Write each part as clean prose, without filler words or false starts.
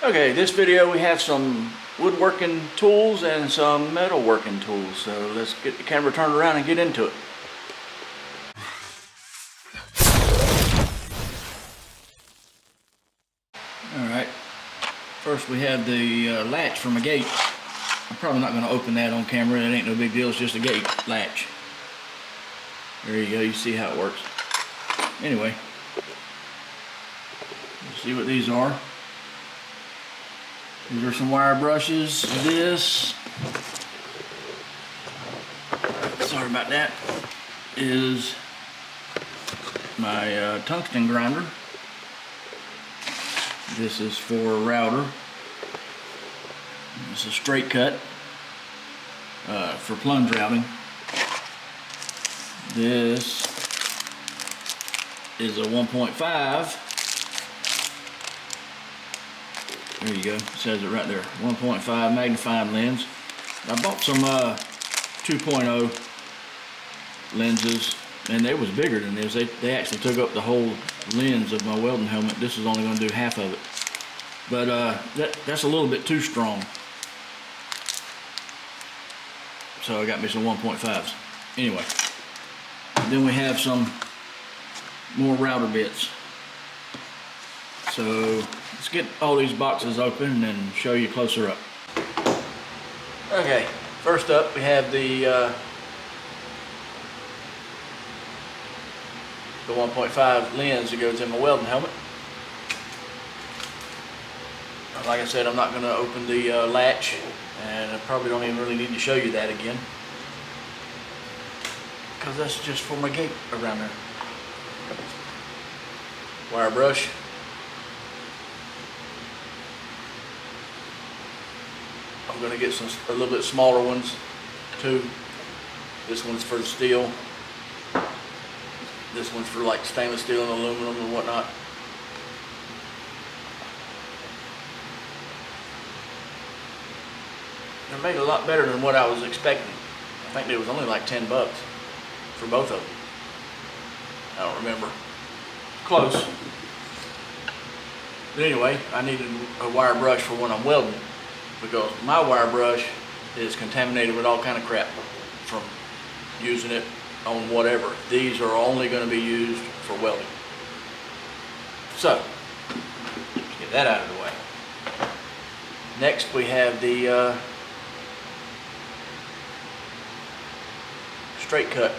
Okay, this video we have some woodworking tools and some metalworking tools. So let's get the camera turned around and get into it. Alright, first we have the latch from a gate. I'm probably not going to open that on camera. It ain't no big deal, it's just a gate latch. There you go, you see how it works. Anyway, let's see what these are. These are some wire brushes. This, sorry about that, is my tungsten grinder. This is for a router. This is a straight cut for plunge routing. This is a 1.5. There you go, it says it right there, 1.5 magnifying lens. I bought some 2.0 lenses, and they was bigger than this. They actually took up the whole lens of my welding helmet. This is only going to do half of it. But that's a little bit too strong. So I got me some 1.5s. Anyway, then we have some more router bits. So let's get all these boxes open and show you closer up. Okay, first up we have the 1.5 lens that goes in my welding helmet. Like I said, I'm not going to open the latch, and I probably don't even really need to show you that again, because that's just for my gate around there. Wire brush. I'm going to get a little bit smaller ones too. This one's for the steel. This one's for like stainless steel and aluminum and whatnot. They're made a lot better than what I was expecting. I think it was only like 10 bucks for both of them. I don't remember. Close. But anyway, I needed a wire brush for when I'm welding, because my wire brush is contaminated with all kind of crap from using it on whatever. These are only going to be used for welding. So, let's get that out of the way. Next we have the straight cut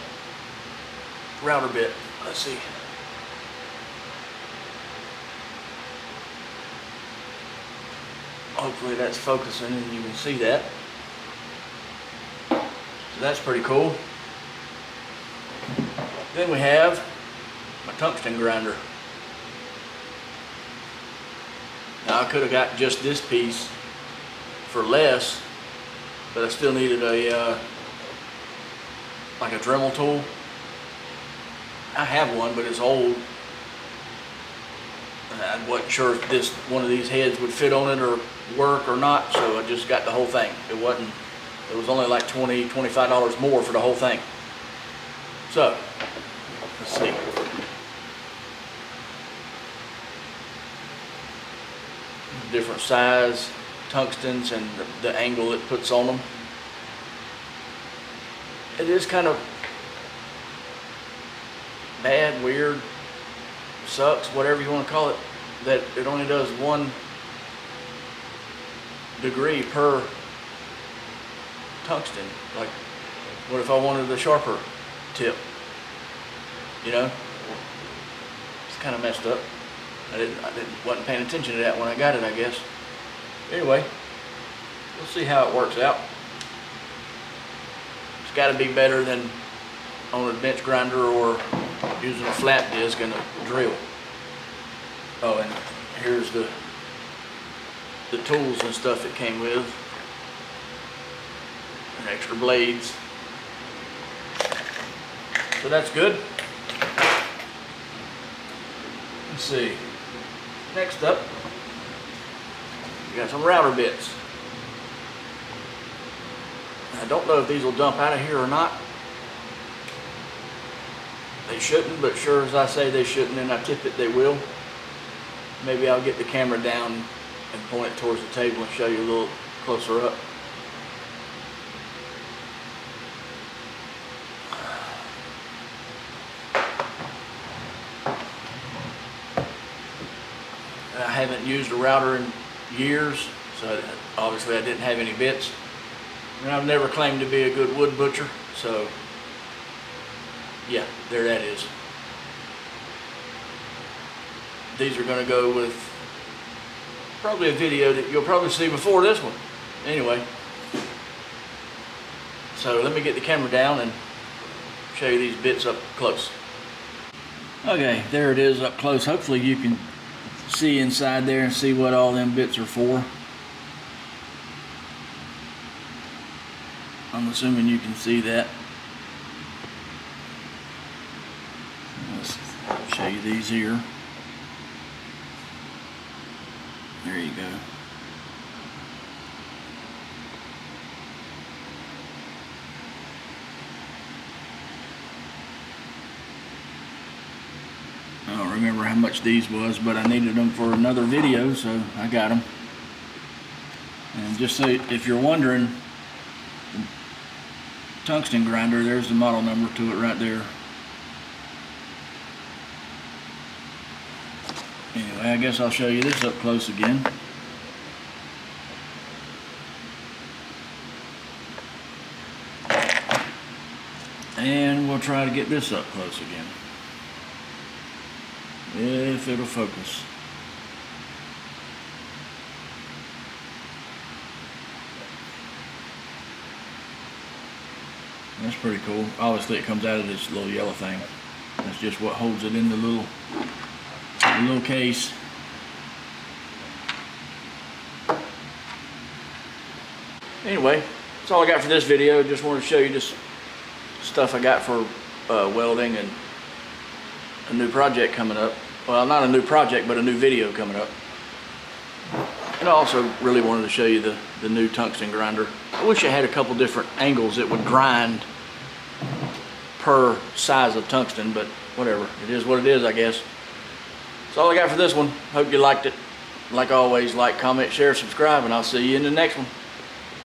router bit. Let's see. Hopefully that's focusing and you can see that. So that's pretty cool. Then we have my tungsten grinder. Now I could have got just this piece for less, but I still needed a like a Dremel tool. I have one, but it's old. I wasn't sure if this one of these heads would fit on it or work or not, so I just got the whole thing. It was only like $20, $25 more for the whole thing. So, let's see. Different size tungstens and the angle it puts on them. It is kind of bad, weird, sucks, whatever you want to call it, that it only does 1 degree per tungsten. Like, what if I wanted a sharper tip? You know, it's kind of messed up. Wasn't paying attention to that when I got it, I guess. Anyway, we'll see how it works out. It's got to be better than on a bench grinder or using a flat disc and a drill. Oh, and here's the tools and stuff it came with, and extra blades. So that's good. Let's see. Next up, we got some router bits. I don't know if these will dump out of here or not. They shouldn't, but sure as I say they shouldn't and I tip it, they will. Maybe I'll get the camera down and point it towards the table and show you a little closer up. I haven't used a router in years, so obviously I didn't have any bits. And I've never claimed to be a good wood butcher, so yeah, there that is. These are going to go with probably a video that you'll probably see before this one. Anyway, so let me get the camera down and show you these bits up close. Okay, there it is up close. Hopefully you can see inside there and see what all them bits are for. I'm assuming you can see that. Let's show you these here. There you go. I don't remember how much these was, but I needed them for another video, so I got them. And just so if you're wondering, the tungsten grinder, there's the model number to it right there. Anyway, I guess I'll show you this up close again. And we'll try to get this up close again, if it'll focus. That's pretty cool. Obviously it comes out of this little yellow thing. That's just what holds it in the little case. Anyway, that's all I got for this video. Just wanted to show you just stuff I got for welding and a new project coming up. Well, not a new project, but a new video coming up. And I also really wanted to show you the new tungsten grinder. I wish I had a couple different angles that would grind per size of tungsten, but whatever. It is what it is, I guess. That's all I got for this one. Hope you liked it. Like always, like, comment, share, subscribe, and I'll see you in the next one.